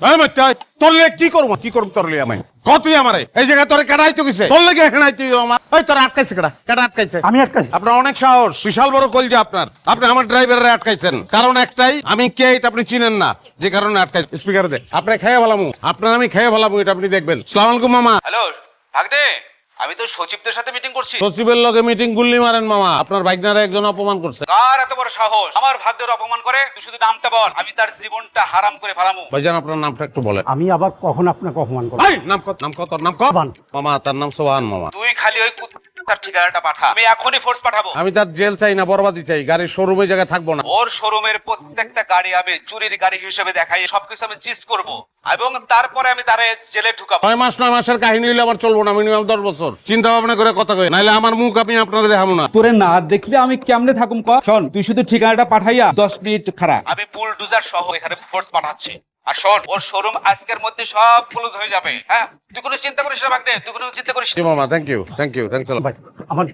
তোরলে কি করবো তোরলে আমি কতই আমারে এই জায়গায় তোরে কেডাই তো গেছে তোর লেগে এখানে আইতে আমার ওই তোর আটকাইছে কেডা আটকাইছে আমি আটকাইছি। আপনার অনেক সাহস, বিশাল বড় কলজা আপনার। আপনি আমার ড্রাইভারে আটকাইছেন, কারণ একটাই, আমি কে এটা আপনি চিনেন না, যে কারণে আটকাইছেন। স্পিকারে দে, আপনি খেয়ে ভালামু, আপনার আমি খেয়ে ভালামু, এটা আপনি দেখবেন। সালাম আলাইকুম মামা। হ্যালো ভাগ্নে, আমি তো সচিবদের সাথে মিটিং করছি। সচিবের লগে মিটিং গুল্লি মারেন মামা, আপনার বাইকনারে একজন অপমান করছে। কার এত বড় সাহস আমার ভাগ্নের অপমান করে? তুই শুধু নামটা বল, আমি তার জীবনটা হারাম করে ফেলামু। ভাইজান আপনার নামটা একটু বলেন। আমি আবার কখন আপনাকে অপমান করব? এই, নাম কত তোর নাম কত? সোহান। মামা তার নাম সোহান মামা। তুই খালি ওই তার ঠিকানাটা পাঠা, আমি এখনই ফোর্স পাঠাবো। আমি তার জেল চাই না, বরবাদি চাই, গাড়ির শোরুমে জায়গায় থাকবো না। ওর শোরুমের প্রত্যেকটা গাড়ি আমি চুরির গাড়ি হিসেবে দেখাই, সবকিছু আমি চিজ করব এবং তারপরে আমি তারে জেলে ঢুকাবো। 9 মাসের কাহিনী হইলে আবার চলবো না, মিনিমাম 10 বছর চিন্তা ভাবনা করে কথা কই, নাইলে আমার মুখ আমি আপনারা দেখাবো না। তোরে না দেখলে আমি কেমনে থাকুম ক? শোন, তুই শুধু ঠিকানাটা পাঠাইয়া 10 মিনিট খারাপ। আমি বুলডোজার সহ এখানে ফোর্স পাঠাচ্ছি। আর শোন, ওর শোরুম আজকের মধ্যে সব ক্লোজ হয়ে যাবে। হ্যাঁ, তুই কোনো চিন্তা করিস না ভাগ্নে, তুই কোনো চিন্তা করিস জি না। মামা, থ্যাংক ইউ থ্যাংকস ভাই আমার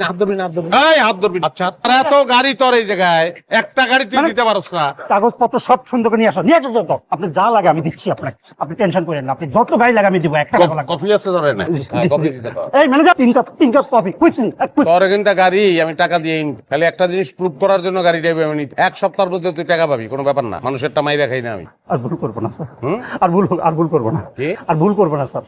হাত ধরবি। আচ্ছা, আর এত গাড়ি তোর এই জায়গায়, একটা গাড়ি তুই দিতে পারছ না? কাগজপত্র সব সুন্দর করে নিয়ে আসো, নিয়ে আসো যত। আপনি যা লাগে আমি দিচ্ছি আপনাকে, আপনি টেনশন করেন না। আপনি যত গাড়ি লাগে আমি দিব, একটা টাকা লাগবে। কফি আছে ধরে না? কফি দিতে পারো। এই ম্যানেজার, তিন কাপ কফি কুইকলি। তোর কিন্তু গাড়ি আমি টাকা দিয়ে খালি একটা জিনিস প্রুভ করার জন্য গাড়ি যাবে, আমি এক সপ্তাহের মধ্যে তুই টাকা পাবি, কোনো ব্যাপার না। মানুষের টামাই দেখাই না আমি। আর ভুল করবো না স্যার, আর ভুল করবো না, কি? আর ভুল করবো না স্যার।